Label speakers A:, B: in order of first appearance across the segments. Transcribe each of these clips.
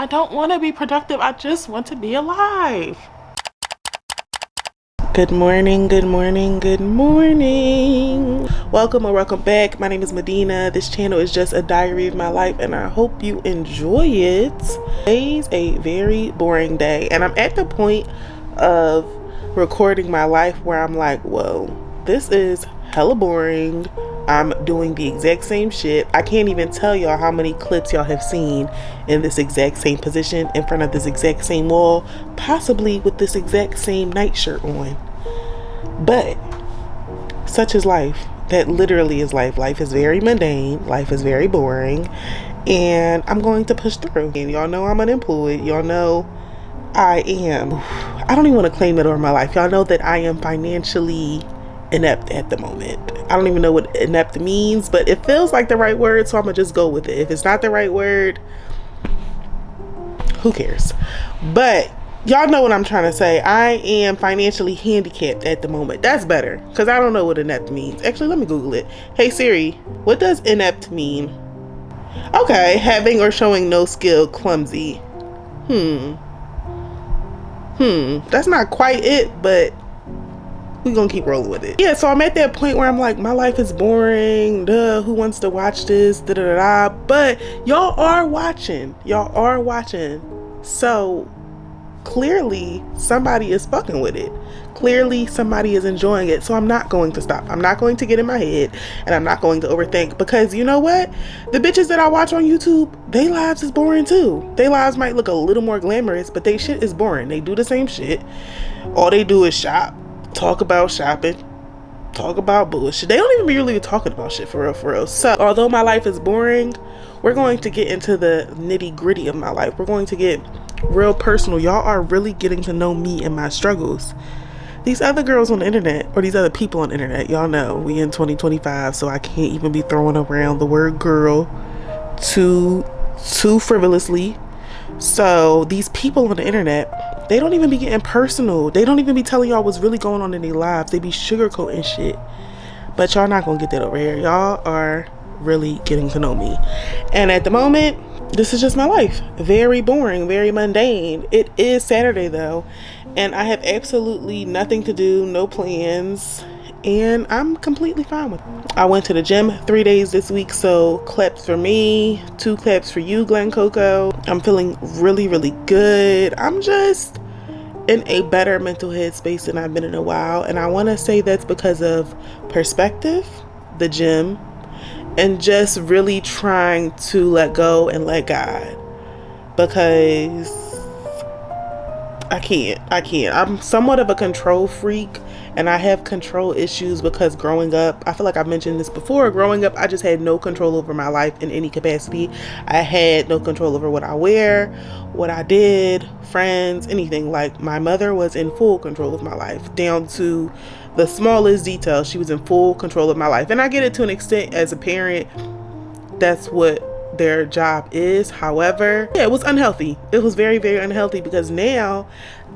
A: I don't want to be productive. I just want to be alive. Good morning, good morning, good morning. Welcome or welcome back. My name is Medina. This channel is just a diary of my life and I hope you enjoy it. Today's a very boring day and I'm at the point of recording my life where I'm like, whoa, this is hella boring. I'm doing the exact same shit. I can't even tell y'all how many clips y'all have seen in this exact same position in front of this exact same wall, possibly with this exact same nightshirt on. But such is life. That literally is life. Life is very mundane. Life is very boring. And I'm going to push through. And y'all know I'm unemployed. Y'all know I don't even want to claim it over my life. Y'all know that I am financially inept at the moment. I don't even know what inept means, but it feels like the right word, so I'm gonna just go with it. If it's not the right word, who cares? But y'all know what I'm trying to say. I am financially handicapped at the moment. That's better, because I don't know what inept means. Actually, let me Google it. Hey Siri, what does inept mean? Okay, having or showing no skill, clumsy. That's not quite it, but we're gonna keep rolling with it. Yeah, so I'm at that point where I'm like, my life is boring. Duh, who wants to watch this? Da da da. But y'all are watching. Y'all are watching. So clearly somebody is fucking with it. Clearly somebody is enjoying it. So I'm not going to stop. I'm not going to get in my head and I'm not going to overthink, because you know what? The bitches that I watch on YouTube, they lives is boring too. They lives might look a little more glamorous, but they shit is boring. They do the same shit. All they do is shop, talk about shopping, talk about bullshit. They don't even be really talking about shit for real. So although my life is boring, we're going to get into the nitty gritty of my life. We're going to get real personal. Y'all are really getting to know me and my struggles. These other girls on the internet, or these other people on the internet, y'all know we in 2025, so I can't even be throwing around the word girl too frivolously. So these people on the internet, they don't even be getting personal. They don't even be telling y'all what's really going on in their lives. They be sugarcoating shit. But y'all not gonna get that over here. Y'all are really getting to know me. And at the moment, this is just my life. Very boring, very mundane. It is Saturday though, and I have absolutely nothing to do, no plans, and I'm completely fine with it. I went to the gym 3 days this week, so claps for me, 2 claps for you, Glen Coco. I'm feeling really, really good. I'm just in a better mental headspace than I've been in a while, and I want to say that's because of perspective, the gym, and just really trying to let go and let God, because I can't. I'm somewhat of a control freak, and I have control issues because growing up, I feel like I've mentioned this before, growing up I just had no control over my life in any capacity. I had no control over what I wear, what I did, friends, anything. Like my mother was in full control of my life, down to the smallest detail. She was in full control of my life, and I get it to an extent as a parent. That's what their job is. However, yeah, it was unhealthy. It was very, very unhealthy, because now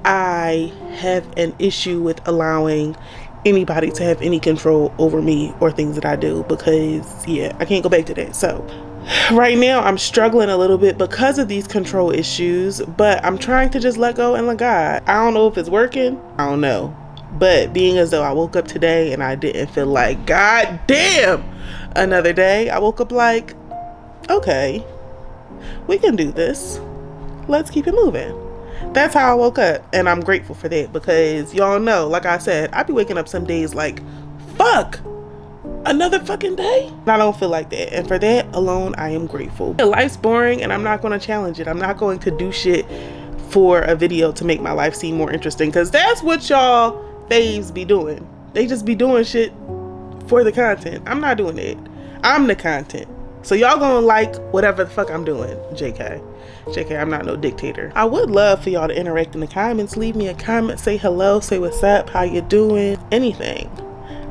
A: I have an issue with allowing anybody to have any control over me or things that I do, because yeah, I can't go back to that. So right now I'm struggling a little bit because of these control issues, but I'm trying to just let go and let God. I don't know if it's working. I don't know. But being as though I woke up today and I didn't feel like, God damn, another day, I woke up like, okay, we can do this. Let's keep it moving. That's how I woke up, and I'm grateful for that, because y'all know, like I said, I be waking up some days like, fuck, another fucking day. I don't feel like that, and for that alone, I am grateful. Life's boring, and I'm not going to challenge it. I'm not going to do shit for a video to make my life seem more interesting, because that's what y'all faves be doing. They just be doing shit for the content. I'm not doing it. I'm the content. So y'all gonna like whatever the fuck I'm doing. JK, I'm not no dictator. I would love for y'all to interact in the comments. Leave me a comment, say hello, say what's up, how you doing, anything.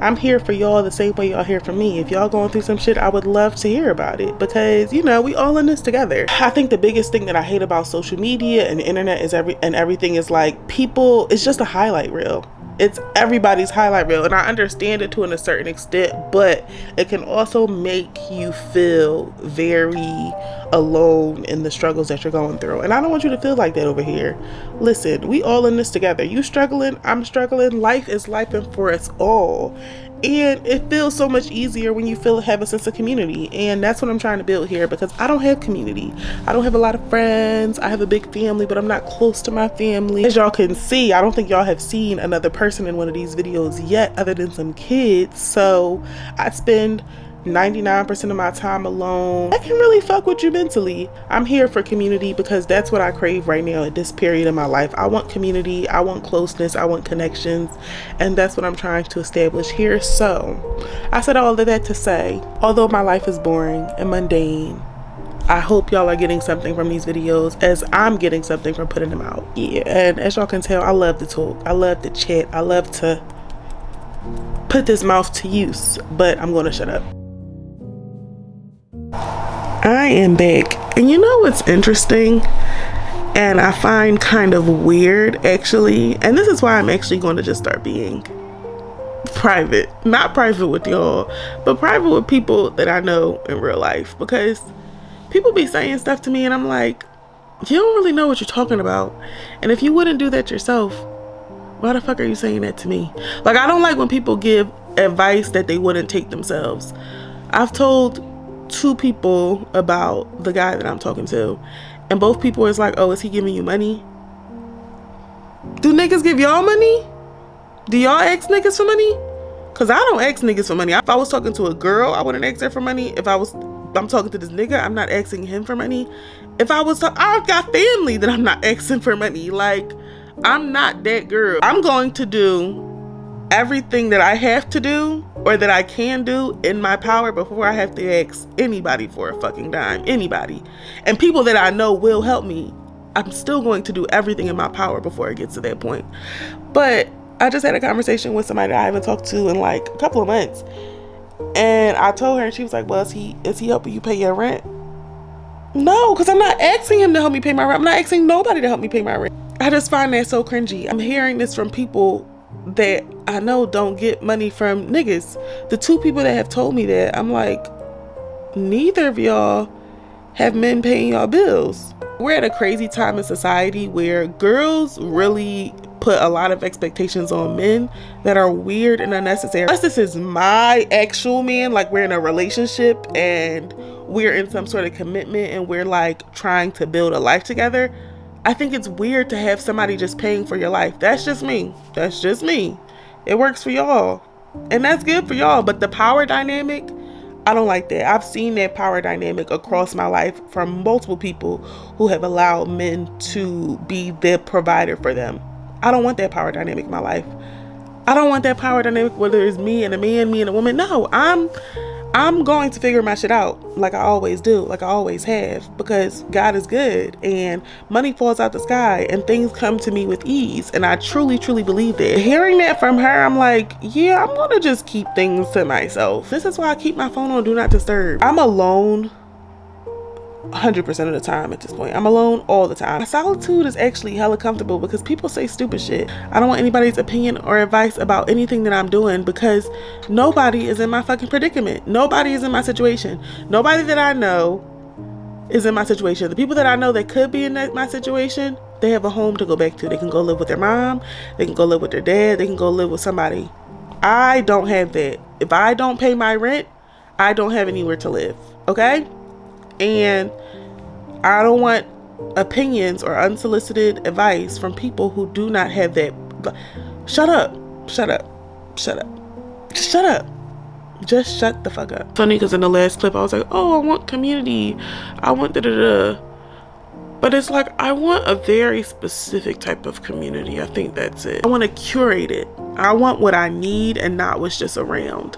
A: I'm here for y'all the same way y'all here for me. If y'all going through some shit, I would love to hear about it, because you know, we all in this together. I think the biggest thing that I hate about social media and the internet is everything is like, people, it's just a highlight reel. It's everybody's highlight reel, and I understand it to a certain extent, but it can also make you feel very alone in the struggles that you're going through. And I don't want you to feel like that over here. Listen, we all in this together. You struggling, I'm struggling. Life is lifing for us all. And it feels so much easier when you have a sense of community. And that's what I'm trying to build here, because I don't have community. I don't have a lot of friends. I have a big family, but I'm not close to my family. As y'all can see, I don't think y'all have seen another person in one of these videos yet other than some kids. So I spend 99% of my time alone. I can really fuck with you mentally. I'm here for community because that's what I crave right now at this period in my life. I want community, I want closeness, I want connections, and that's what I'm trying to establish here. So I said all of that to say, although my life is boring and mundane, I hope y'all are getting something from these videos as I'm getting something from putting them out. Yeah, and as y'all can tell, I love to talk, I love to chat, I love to put this mouth to use, but I'm gonna shut up. I am back, and you know what's interesting and I find kind of weird actually, and this is why I'm actually going to just start being private, not private with y'all, but private with people that I know in real life, because people be saying stuff to me and I'm like, you don't really know what you're talking about, and if you wouldn't do that yourself, why the fuck are you saying that to me? Like, I don't like when people give advice that they wouldn't take themselves. I've told 2 people about the guy that I'm talking to, and both people is like, oh, is he giving you money? Do niggas give y'all money? Do y'all ask niggas for money? Because I don't ask niggas for money. If I was talking to a girl, I wouldn't ask her for money. If I'm talking to this nigga, I'm not asking him for money. If I've got family that I'm not asking for money. Like, I'm not that girl. I'm going to do everything that I have to do or that I can do in my power before I have to ask anybody for a fucking dime. Anybody. And people that I know will help me. I'm still going to do everything in my power before it gets to that point. But I just had a conversation with somebody that I haven't talked to in like a couple of months. And I told her, and she was like, well, is he helping you pay your rent? No, because I'm not asking him to help me pay my rent. I'm not asking nobody to help me pay my rent. I just find that so cringy. I'm hearing this from people that I know don't get money from niggas. The 2 people that have told me that, I'm like, neither of y'all have men paying y'all bills. We're at a crazy time in society where girls really put a lot of expectations on men that are weird and unnecessary. Unless this is my actual man, like we're in a relationship and we're in some sort of commitment and we're like trying to build a life together, I think it's weird to have somebody just paying for your life. That's just me. That's just me. It works for y'all. And that's good for y'all. But the power dynamic, I don't like that. I've seen that power dynamic across my life from multiple people who have allowed men to be the provider for them. I don't want that power dynamic in my life. I don't want that power dynamic, whether it's me and a man, me and a woman. No, I'm going to figure my shit out like I always do, like I always have, because God is good and money falls out the sky and things come to me with ease. And I truly, truly believe that. Hearing that from her, I'm like, yeah, I'm going to just keep things to myself. This is why I keep my phone on Do Not Disturb. I'm alone 100% of the time at this point. I'm alone all the time. My solitude is actually hella comfortable because people say stupid shit. I don't want anybody's opinion or advice about anything that I'm doing because nobody is in my fucking predicament. Nobody is in my situation. Nobody that I know is in my situation. The people that I know that could be in my situation, they have a home to go back to. They can go live with their mom. They can go live with their dad. They can go live with somebody. I don't have that. If I don't pay my rent, I don't have anywhere to live. Okay? And I don't want opinions or unsolicited advice from people who do not have that. Shut up. Shut up. Shut up. Just shut up. Just shut the fuck up. Funny because in the last clip I was like, oh, I want community. I want da-da-da. But it's like, I want a very specific type of community. I think that's it. I want to curate it. I want what I need and not what's just around.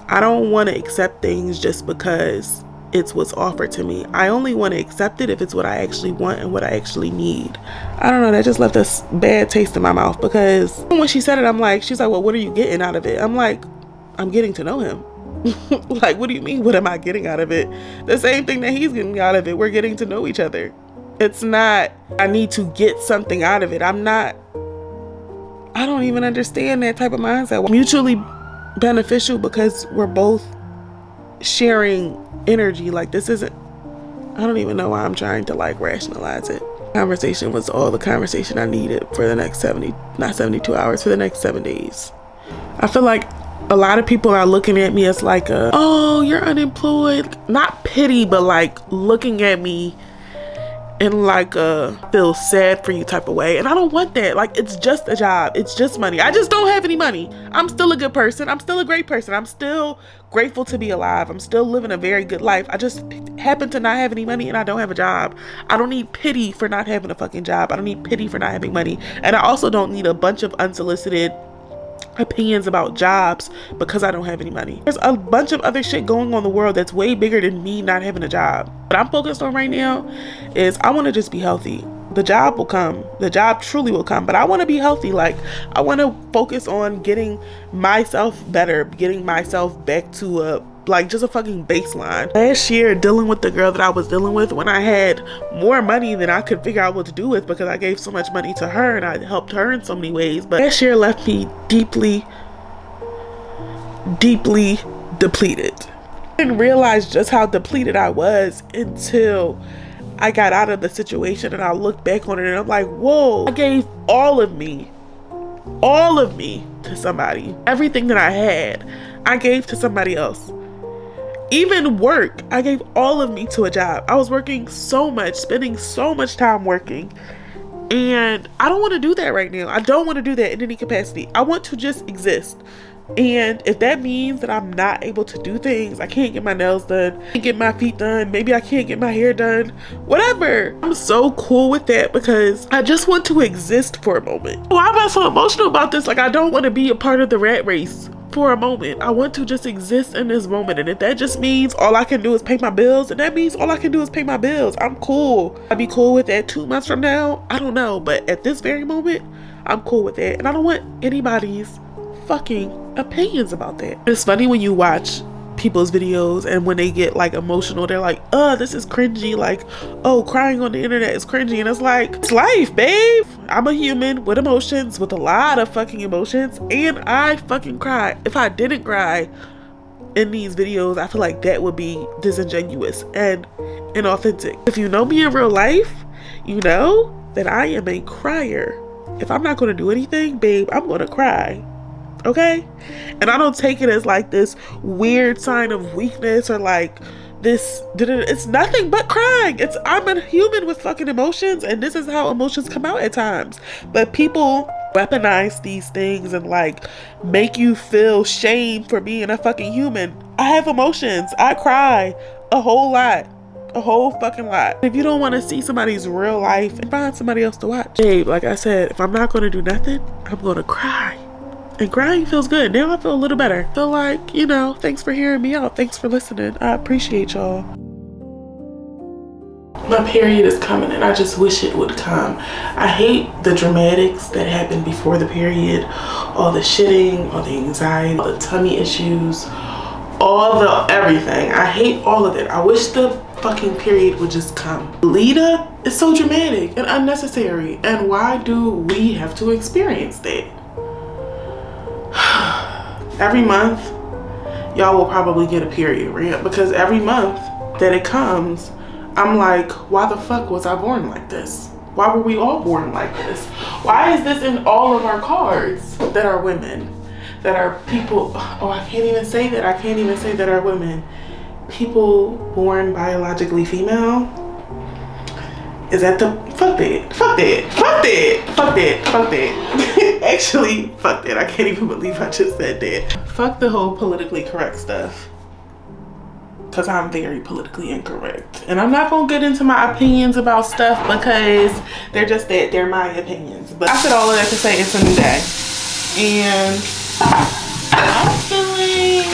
A: I don't want to accept things just because it's what's offered to me. I only want to accept it if it's what I actually want and what I actually need. I don't know, that just left a bad taste in my mouth because when she said it, she's like, well, what are you getting out of it? I'm like, I'm getting to know him. Like, what do you mean, what am I getting out of it? The same thing that he's getting out of it. We're getting to know each other. It's not, I need to get something out of it. I don't even understand that type of mindset. Mutually beneficial because we're both sharing energy. Like, this isn't I don't even know why I'm trying to like rationalize it. Conversation was all the conversation I needed for the next 72 hours, for the next 7 days. I feel like a lot of people are looking at me as like oh, you're unemployed. Not pity, but like looking at me in like a feel sad for you type of way. And I don't want that. Like, it's just a job. It's just money. I just don't have any money. I'm still a good person. I'm still a great person. I'm still grateful to be alive. I'm still living a very good life. I just happen to not have any money and I don't have a job. I don't need pity for not having a fucking job. I don't need pity for not having money. And I also don't need a bunch of unsolicited opinions about jobs because I don't have any money. There's a bunch of other shit going on in the world that's way bigger than me not having a job. What I'm focused on right now is I want to just be healthy. The job will come. The job truly will come, but I want to be healthy. Like, I want to focus on getting myself better, getting myself back to just a fucking baseline. Last year, dealing with the girl that I was dealing with when I had more money than I could figure out what to do with because I gave so much money to her and I helped her in so many ways. But last year left me deeply, deeply depleted. I didn't realize just how depleted I was until I got out of the situation and I look back on it and I'm like, whoa, I gave all of me to somebody. Everything that I had, I gave to somebody else. Even work, I gave all of me to a job. I was working so much, spending so much time working. And I don't want to do that right now. I don't want to do that in any capacity. I want to just exist. And if that means that I'm not able to do things, I can't get my nails done, I can't get my feet done, maybe I can't get my hair done, whatever. I'm so cool with that because I just want to exist for a moment. Why am I so emotional about this? Like, I don't want to be a part of the rat race for a moment. I want to just exist in this moment. And if that just means all I can do is pay my bills, and that means all I can do is pay my bills, I'm cool. I'd be cool with that 2 months from now. I don't know. But at this very moment, I'm cool with that. And I don't want anybody's fucking opinions about that. It's funny when you watch people's videos and when they get like emotional, they're like, this is cringy. Like, oh, crying on the internet is cringy. And it's like, it's life, babe. I'm a human with emotions, with a lot of fucking emotions, and I fucking cry. If I didn't cry in these videos, I feel like that would be disingenuous and inauthentic. If you know me in real life, you know that I am a crier. If I'm not going to do anything, babe, I'm going to cry. Okay? And I don't take it as like this weird sign of weakness or like this. It's nothing but crying. I'm a human with fucking emotions, and this is how emotions come out at times. But people weaponize these things and like make you feel shame for being a fucking human. I have emotions. I cry a whole lot. A whole fucking lot. If you don't want to see somebody's real life, find somebody else to watch. Babe, like I said, if I'm not going to do nothing, I'm going to cry. And crying feels good. Now I feel a little better. I feel like, thanks for hearing me out. Thanks for listening. I appreciate y'all. My period is coming and I just wish it would come. I hate the dramatics that happen before the period. All the shitting, all the anxiety, all the tummy issues, all the everything. I hate all of it. I wish the fucking period would just come. Lita is so dramatic and unnecessary. And why do we have to experience that? Every month, y'all will probably get a period rant because every month that it comes, I'm like, why the fuck was I born like this? Why were we all born like this? Why is this in all of our cards that are women, that are people? Oh, I can't even say that. I can't even say that are women. People born biologically female. Is that the fuck that? Actually, fuck that. I can't even believe I just said that. Fuck the whole politically correct stuff. Because I'm very politically incorrect. And I'm not going to get into my opinions about stuff because they're just that. They're my opinions. But I said all of that to say it's a new day. And I'm feeling,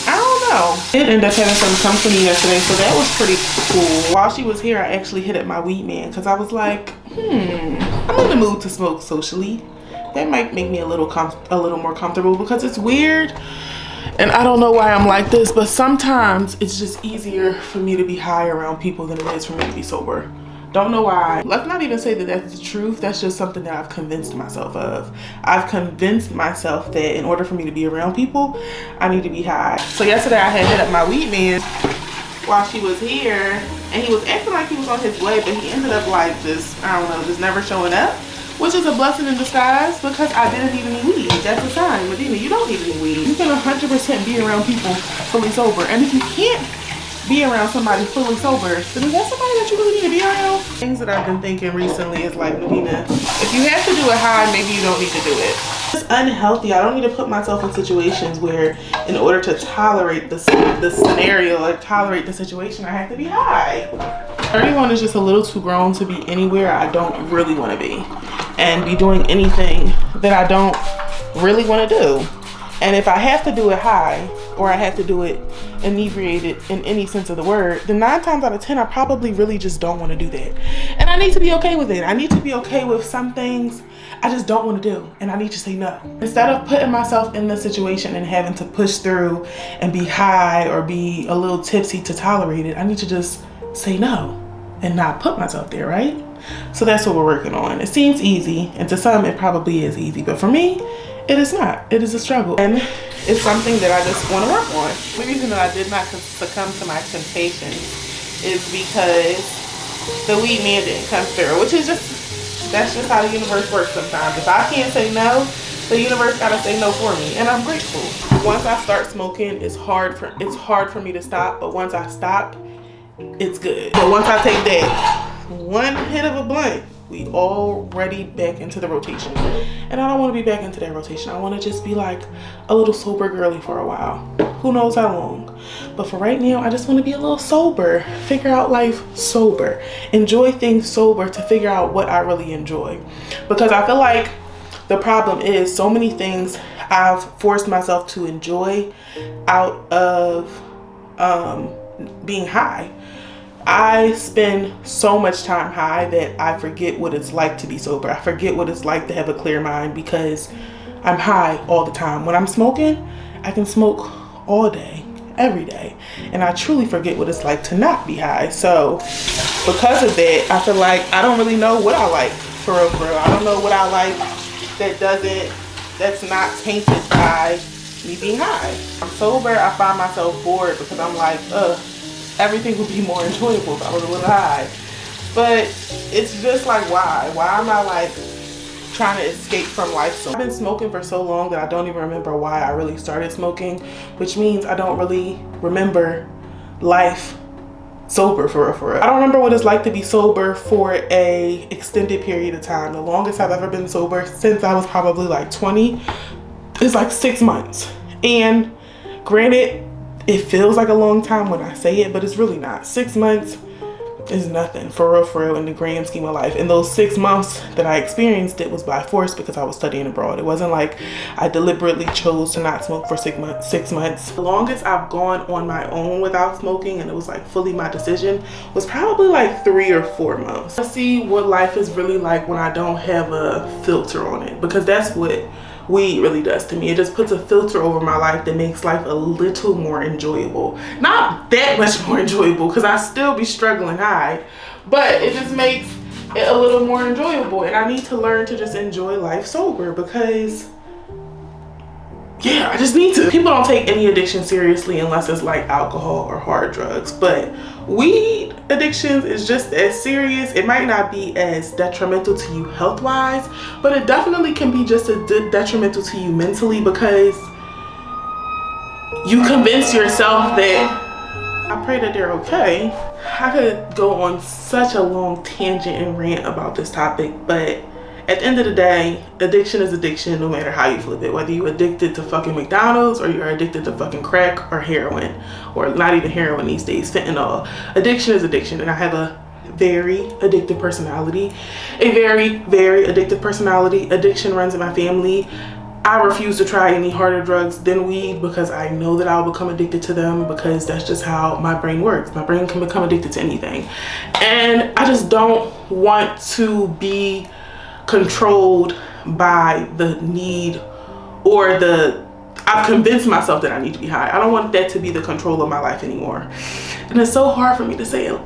A: I don't know. I did end up having some company yesterday, so that was pretty cool. While she was here, I actually hit up my weed man because I was like, I'm in the mood to smoke socially. That might make me a little more comfortable because it's weird. And I don't know why I'm like this, but sometimes it's just easier for me to be high around people than it is for me to be sober. Don't know why. Let's not even say that that's the truth. That's just something that I've convinced myself of. I've convinced myself that in order for me to be around people, I need to be high. So yesterday I had hit up my weed man. while she was here, and he was acting like he was on his way, but he ended up like just, I don't know, just never showing up, which is a blessing in disguise because I didn't need any weed. That's a sign. Medina, you don't need any weed. You can 100% be around people fully sober, and if you can't be around somebody fully sober, then is that somebody that you really need to be around? Things that I've been thinking recently is like, Medina, if you have to do it high, maybe you don't need to do it. It's unhealthy. I don't need to put myself in situations where in order to tolerate the scenario or tolerate the situation, I have to be high. 31 is just a little too grown to be anywhere I don't really want to be and be doing anything that I don't really want to do. And if I have to do it high, or I have to do it inebriated in any sense of the word, then 9 times out of 10, I probably really just don't want to do that. And I need to be okay with it. I need to be okay with some things I just don't want to do, and I need to say no. Instead of putting myself in the situation and having to push through and be high or be a little tipsy to tolerate it, I need to just say no and not put myself there, right? So that's what we're working on. It seems easy, and to some it probably is easy, but for me, it is not. It is a struggle, and it's something that I just want to work on. The reason that I did not succumb to my temptations is because the weed man didn't come through, which is just, that's just how the universe works sometimes. If I can't say no, the universe gotta say no for me, and I'm grateful. Once I start smoking, it's hard for me to stop, but once I stop, it's good. But once I take that one hit of a blunt, we already back into the rotation, and I don't want to be back into that rotation. I want to just be like a little sober girly for a while, who knows how long, but for right now I just want to be a little sober, figure out life sober, enjoy things sober, to figure out what I really enjoy. Because I feel like the problem is so many things I've forced myself to enjoy out of being high. I spend so much time high that I forget what it's like to be sober. I forget what it's like to have a clear mind because I'm high all the time. When I'm smoking, I can smoke all day, every day, and I truly forget what it's like to not be high. So because of that, I feel like I don't really know what I like, for real, for real. I don't know what I like that's not tainted by me being high. I'm sober, I find myself bored because I'm like, everything would be more enjoyable if I was a little high. But it's just like, why am I like trying to escape from life? So I've been smoking for so long that I don't even remember why I really started smoking, which means I don't really remember life sober, for real, for real. I don't remember what it's like to be sober for a extended period of time. The longest I've ever been sober since I was probably like 20 is like 6 months. And granted, it feels like a long time when I say it, but it's really not. 6 months is nothing, for real, in the grand scheme of life. And those 6 months that I experienced, it was by force because I was studying abroad. It wasn't like I deliberately chose to not smoke for 6 months. The longest I've gone on my own without smoking, and it was like fully my decision, was probably like 3 or 4 months. I see what life is really like when I don't have a filter on it, because that's what weed really does to me. It just puts a filter over my life that makes life a little more enjoyable. Not that much more enjoyable, because I still be struggling high, but it just makes it a little more enjoyable. And I need to learn to just enjoy life sober, because yeah, I just need to. People don't take any addiction seriously unless it's like alcohol or hard drugs, but weed addictions is just as serious. It might not be as detrimental to you health-wise, but it definitely can be just as detrimental to you mentally, because you convince yourself that, I pray that they're okay. I could go on such a long tangent and rant about this topic, but at the end of the day, addiction is addiction no matter how you flip it. Whether you're addicted to fucking McDonald's or you're addicted to fucking crack or heroin, or not even heroin these days, fentanyl. Addiction is addiction, and I have a very addictive personality. A very, very addictive personality. Addiction runs in my family. I refuse to try any harder drugs than weed because I know that I'll become addicted to them, because that's just how my brain works. My brain can become addicted to anything. And I just don't want to be controlled by the need or I've convinced myself that I need to be high. I don't want that to be the control of my life anymore. And it's so hard for me to say it.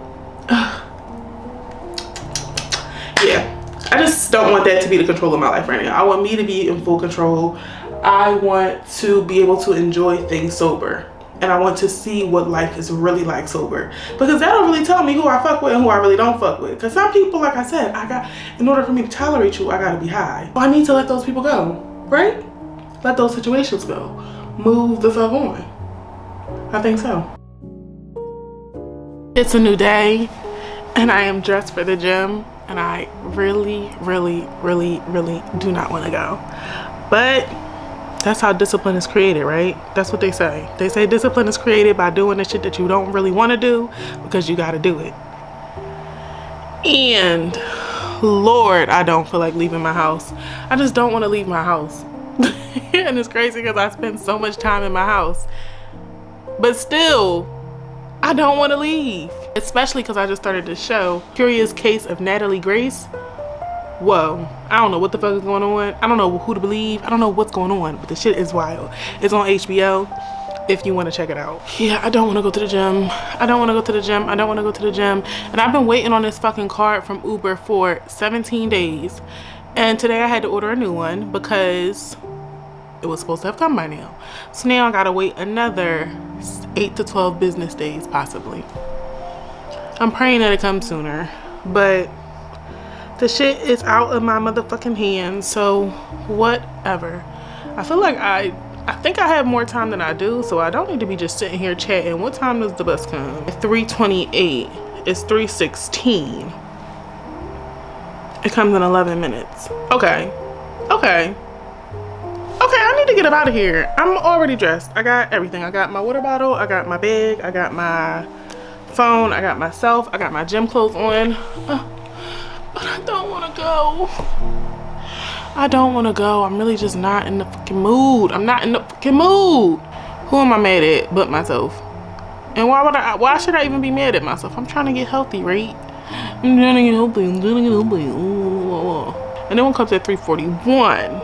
A: Yeah, I just don't want that to be the control of my life right now. I want me to be in full control. I want to be able to enjoy things sober. and I want to see what life is really like sober, because that don't really tell me who I fuck with and who I really don't fuck with. Because some people, like I said, in order for me to tolerate you, I gotta be high. I need to let those people go, right? Let those situations go. Move the fuck on. I think so. It's a new day and I am dressed for the gym, and I really, really, really, really do not want to go. But that's how discipline is created, right? That's what they say. They say discipline is created by doing the shit that you don't really want to do because you got to do it. And Lord, I don't feel like leaving my house. I just don't want to leave my house. And it's crazy because I spend so much time in my house. But still, I don't want to leave. Especially because I just started this show, Curious Case of Natalie Grace. Whoa, I don't know what the fuck is going on. I don't know who to believe. I don't know what's going on, but the shit is wild. It's on HBO if you want to check it out. Yeah, I don't want to go to the gym. I don't want to go to the gym. I don't want to go to the gym. And I've been waiting on this fucking card from Uber for 17 days. And today I had to order a new one because it was supposed to have come by now. So now I gotta wait another 8 to 12 business days, possibly. I'm praying that it comes sooner, but the shit is out of my motherfucking hands, so whatever. I feel like I think I have more time than I do, so I don't need to be just sitting here chatting. What time does the bus come? At 3:28. It's 3:16. It comes in 11 minutes. Okay, I need to get up out of here. I'm already dressed. I got everything. I got my water bottle, I got my bag, I got my phone, I got myself, I got my gym clothes on. But I don't want to go. I don't want to go. I'm really just not in the fucking mood. I'm not in the fucking mood. Who am I mad at but myself? And why should I even be mad at myself? I'm trying to get healthy, right? I'm trying to get healthy. I'm trying to get healthy. And then one comes at 3:41.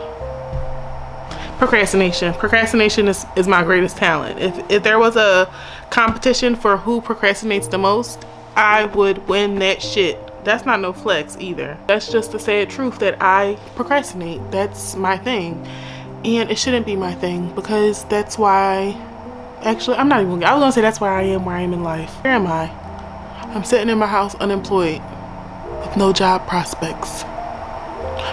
A: Procrastination. Procrastination is my greatest talent. If there was a competition for who procrastinates the most, I would win that shit. That's not no flex either. That's just the sad truth that I procrastinate. That's my thing. And it shouldn't be my thing, because that's why, actually, I was gonna say that's why I am where I am in life. Where am I? I'm sitting in my house unemployed with no job prospects.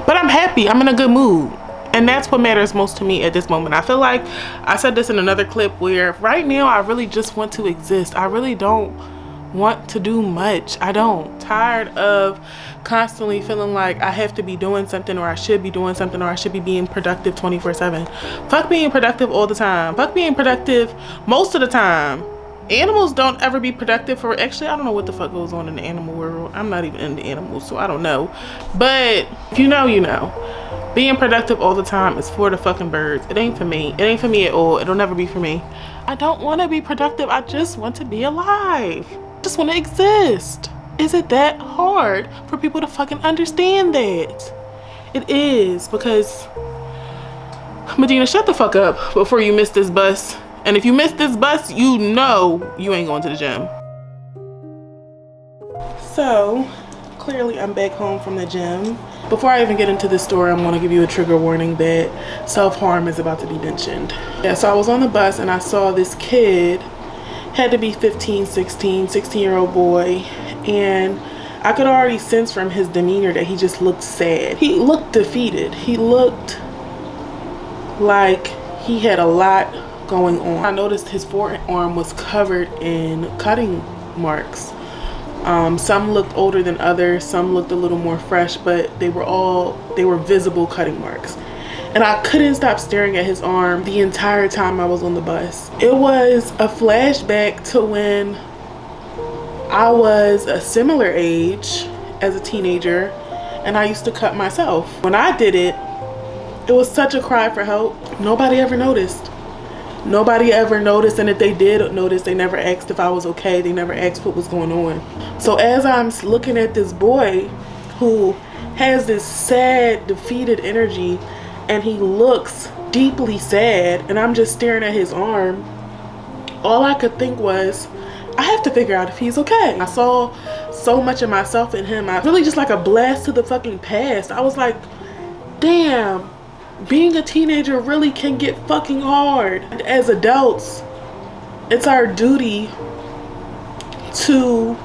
A: But I'm happy, I'm in a good mood. And that's what matters most to me at this moment. I feel like I said this in another clip where right now I really just want to exist. I really don't want to do much. I don't. Tired of constantly feeling like I have to be doing something, or I should be doing something, or I should be being productive 24/7. Fuck being productive all the time. Fuck being productive most of the time. Animals don't ever be productive for, actually, I don't know what the fuck goes on in the animal world. I'm not even into animals, so I don't know. But if you know, you know. Being productive all the time is for the fucking birds. It ain't for me. It ain't for me at all. It'll never be for me. I don't want to be productive. I just want to be alive. I just want to exist. Is it that hard for people to fucking understand that? It is, because Medina, shut the fuck up before you miss this bus. And if you miss this bus, you know you ain't going to the gym. So clearly I'm back home from the gym. Before I even get into this story, I'm going to give you a trigger warning that self-harm is about to be mentioned. Yeah, so I was on the bus and I saw this kid, had to be 15, 16-year-old boy, and I could already sense from his demeanor that he just looked sad. He looked defeated. He looked like he had a lot going on. I noticed his forearm was covered in cutting marks. Some looked older than others, some looked a little more fresh, but they were visible cutting marks. And I couldn't stop staring at his arm the entire time I was on the bus. It was a flashback to when I was a similar age as a teenager and I used to cut myself. When I did it, it was such a cry for help. Nobody ever noticed. Nobody ever noticed, and if they did notice, they never asked if I was okay. They never asked what was going on. So as I'm looking at this boy who has this sad, defeated energy, and he looks deeply sad, and I'm just staring at his arm, all I could think was, I have to figure out if he's okay. I saw so much of myself in him. I really just like a blast to the fucking past. I was like, damn. Being a teenager really can get fucking hard. As adults, it's our duty to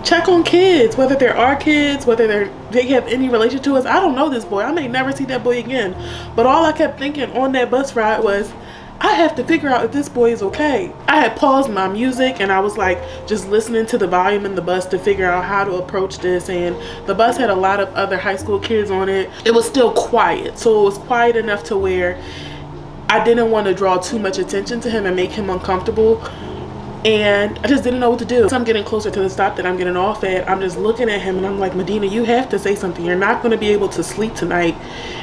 A: check on kids, whether they're our kids, whether they have any relation to us. I don't know this boy. I may never see that boy again. But all I kept thinking on that bus ride was, I have to figure out if this boy is okay. I had paused my music and I was like just listening to the volume in the bus to figure out how to approach this, and the bus had a lot of other high school kids on it. It was still quiet, so it was quiet enough to where I didn't want to draw too much attention to him and make him uncomfortable. And I just didn't know what to do. So I'm getting closer to the stop that I'm getting off at. I'm just looking at him and I'm like, Medina, you have to say something. You're not going to be able to sleep tonight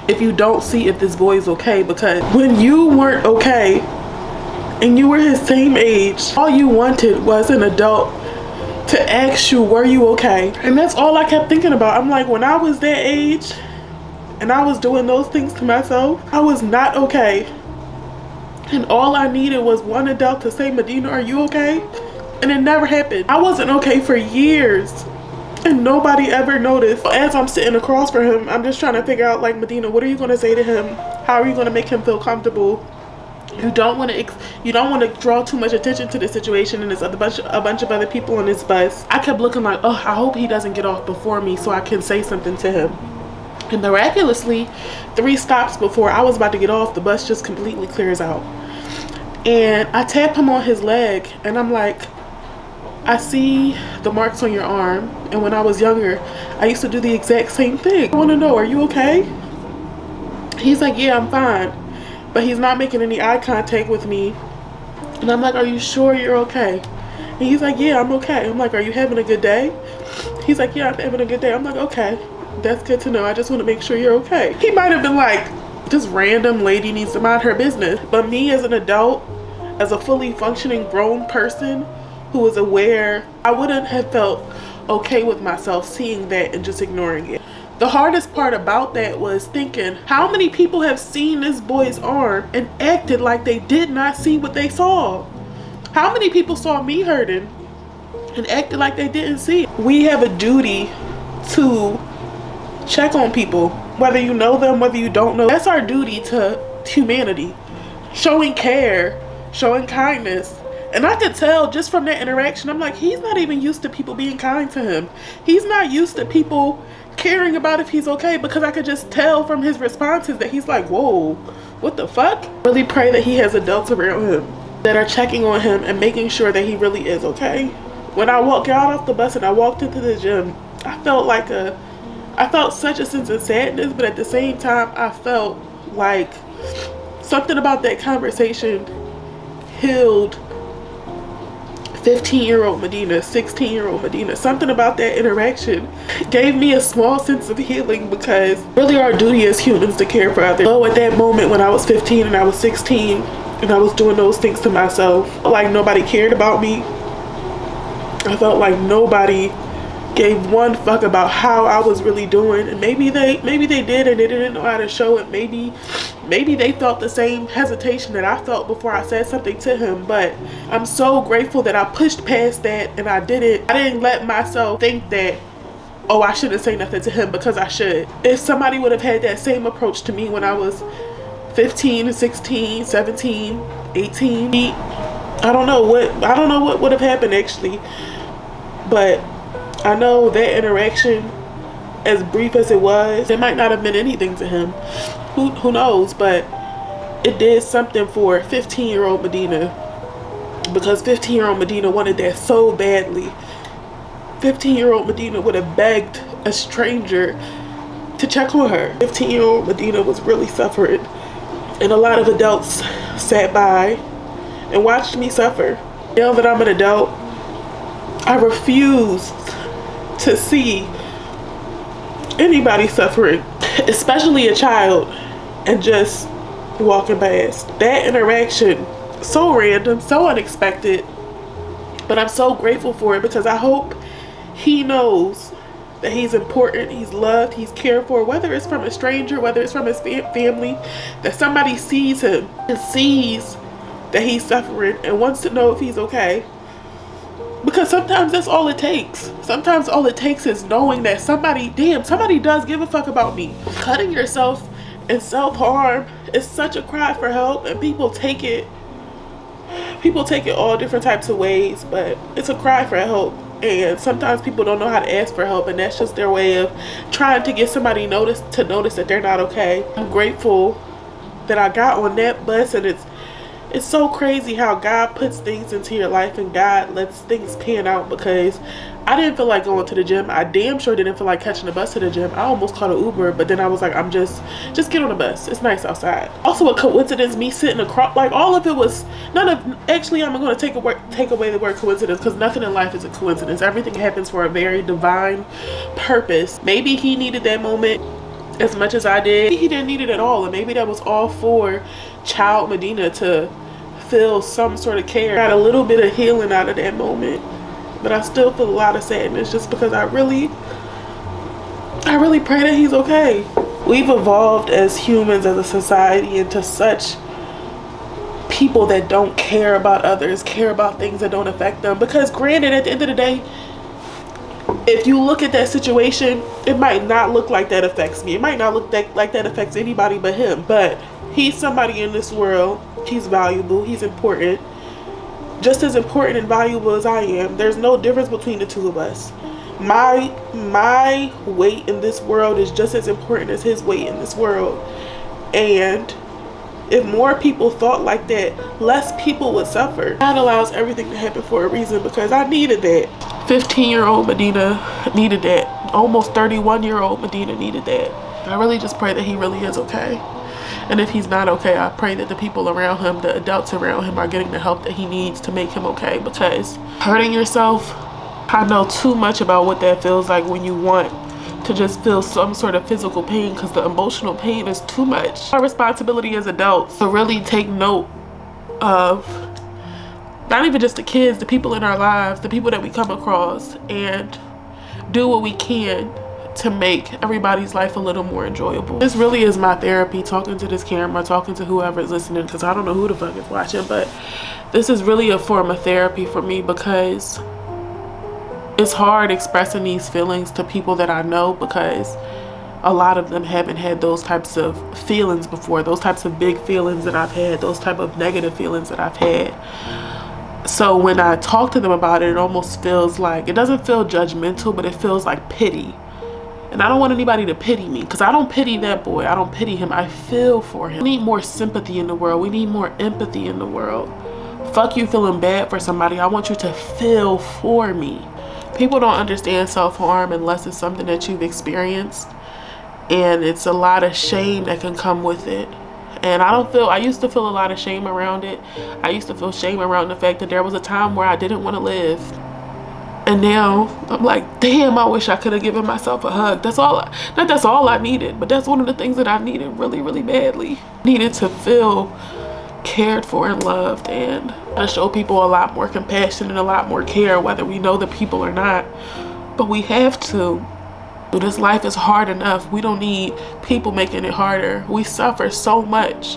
A: if you don't see if this boy is okay. Because when you weren't okay and you were his same age, all you wanted was an adult to ask you, were you okay? And that's all I kept thinking about. I'm like, when I was that age and I was doing those things to myself, I was not okay. And all I needed was one adult to say, Medina, are you okay? And it never happened. I wasn't okay for years and nobody ever noticed. As I'm sitting across from him, I'm just trying to figure out, like, Medina, what are you going to say to him? How are you going to make him feel comfortable? You don't want to draw too much attention to the situation, and there's a bunch of other people on this bus. I kept looking like, oh, I hope he doesn't get off before me so I can say something to him. And miraculously, 3 stops before I was about to get off, the bus just completely clears out. And I tap him on his leg and I'm like, I see the marks on your arm, and when I was younger I used to do the exact same thing. I want to know, are you okay? He's like, yeah, I'm fine. But he's not making any eye contact with me. And I'm like, are you sure you're okay? And he's like, yeah, I'm okay. I'm like, are you having a good day? He's like, yeah, I'm having a good day. I'm like, okay, that's good to know. I just want to make sure you're okay. He might have been like, this random lady needs to mind her business. But me as an adult, as a fully functioning grown person who was aware, I wouldn't have felt okay with myself seeing that and just ignoring it. The hardest part about that was thinking, how many people have seen this boy's arm and acted like they did not see what they saw? How many people saw me hurting and acted like they didn't see it? We have a duty to check on people, whether you know them, whether you don't know. That's our duty to humanity. Showing care, showing kindness. And I could tell just from that interaction, I'm like, he's not even used to people being kind to him. He's not used to people caring about if he's okay, because I could just tell from his responses that he's like, whoa, what the fuck? Really pray that he has adults around him that are checking on him and making sure that he really is okay. When I got off the bus and I walked into the gym, I felt such a sense of sadness, but at the same time, I felt like something about that conversation healed 15-year-old Medina, 16-year-old Medina. Something about that interaction gave me a small sense of healing, because really our duty as humans to care for others. So at that moment when I was 15 and I was 16 and I was doing those things to myself, like nobody cared about me. I felt like nobody gave one fuck about how I was really doing. And maybe they did and they didn't know how to show it. Maybe they felt the same hesitation that I felt before I said something to him. But I'm so grateful that I pushed past that and I didn't let myself think that, oh, I shouldn't say nothing to him, because I should. If somebody would have had that same approach to me when I was 15, 16, 17, 18, I don't know what would have happened actually. But I know that interaction, as brief as it was, it might not have meant anything to him. Who knows? But it did something for 15-year-old Medina, because 15-year-old Medina wanted that so badly. 15-year-old Medina would have begged a stranger to check on her. 15-year-old Medina was really suffering, and a lot of adults sat by and watched me suffer. Now that I'm an adult, I refuse to see anybody suffering, especially a child, and just walking past. That interaction, so random, so unexpected, but I'm so grateful for it, because I hope he knows that he's important, he's loved, he's cared for, whether it's from a stranger, whether it's from his family, that somebody sees him and sees that he's suffering and wants to know if he's okay. Because sometimes that's all it takes. Sometimes all it takes is knowing that somebody does give a fuck about me. Cutting yourself and self-harm is such a cry for help, and people take it people take it all different types of ways, but it's a cry for help. And sometimes people don't know how to ask for help, and that's just their way of trying to get somebody notice that they're not okay. I'm grateful that I got on that bus, and it's so crazy how God puts things into your life and God lets things pan out, because I didn't feel like going to the gym. I damn sure didn't feel like catching the bus to the gym. I almost caught an Uber, but then I was like, I'm just get on the bus. It's nice outside. Also a coincidence, me sitting across, like all of it was, actually I'm going to take away the word coincidence, because nothing in life is a coincidence. Everything happens for a very divine purpose. Maybe he needed that moment as much as I did. Maybe he didn't need it at all, and maybe that was all for child Medina to feel some sort of care. Got a little bit of healing out of that moment, but I still feel a lot of sadness, just because I really pray that he's okay. We've evolved as humans, as a society, into such people that don't care about others, care about things that don't affect them. Because granted, at the end of the day, if you look at that situation, it might not look like that affects me. It might not look like that affects anybody but him. But he's somebody in this world. He's valuable. He's important. Just as important and valuable as I am. There's no difference between the two of us. My weight in this world is just as important as his weight in this world. And if more people thought like that, less people would suffer. God allows everything to happen for a reason, because I needed that. 15-year-old Medina needed that. Almost 31-year-old Medina needed that. I really just pray that he really is okay. And if he's not okay, I pray that the people around him, the adults around him, are getting the help that he needs to make him okay. Because hurting yourself, I know too much about what that feels like when you want to just feel some sort of physical pain, because the emotional pain is too much. Our responsibility as adults to really take note of not even just the kids, the people in our lives, the people that we come across, and do what we can to make everybody's life a little more enjoyable. This really is my therapy, talking to this camera, talking to whoever is listening, because I don't know who the fuck is watching, but this is really a form of therapy for me, because it's hard expressing these feelings to people that I know, because a lot of them haven't had those types of feelings before, those types of big feelings that I've had, those type of negative feelings that I've had. So when I talk to them about it, it almost feels like, it doesn't feel judgmental, but it feels like pity. And I don't want anybody to pity me, because I don't pity that boy. I don't pity him. I feel for him. We need more sympathy in the world. We need more empathy in the world. Fuck you feeling bad for somebody. I want you to feel for me. People don't understand self-harm unless it's something that you've experienced. And it's a lot of shame that can come with it. And I used to feel a lot of shame around it. I used to feel shame around the fact that there was a time where I didn't want to live. And now I'm like, damn, I wish I could have given myself a hug. That's all I needed, but that's one of the things that I needed really, really badly. Needed to feel cared for and loved, and I show people a lot more compassion and a lot more care, whether we know the people or not. But we have to. This life is hard enough. We don't need people making it harder. We suffer so much.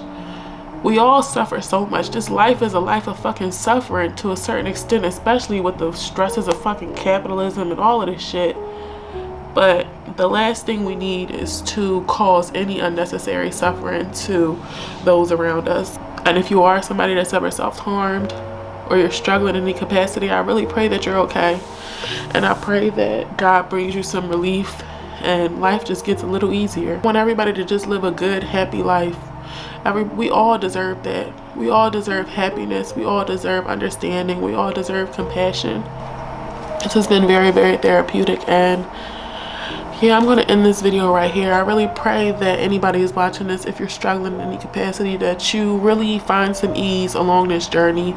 A: We all suffer so much. This life is a life of fucking suffering to a certain extent, especially with the stresses of fucking capitalism and all of this shit. But the last thing we need is to cause any unnecessary suffering to those around us. And if you are somebody that's ever self-harmed, or you're struggling in any capacity, I really pray that you're okay. And I pray that God brings you some relief and life just gets a little easier. I want everybody to just live a good, happy life. We all deserve that. We all deserve happiness. We all deserve understanding. We all deserve compassion. This has been very, very therapeutic, and yeah, I'm going to end this video right here. I really pray that anybody who's watching this, if you're struggling in any capacity, that you really find some ease along this journey.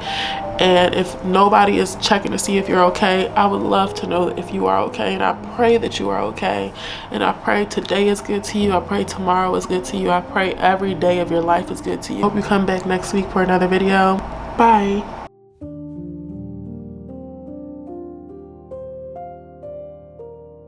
A: And if nobody is checking to see if you're okay, I would love to know if you are okay. And I pray that you are okay. And I pray today is good to you. I pray tomorrow is good to you. I pray every day of your life is good to you. Hope you come back next week for another video. Bye.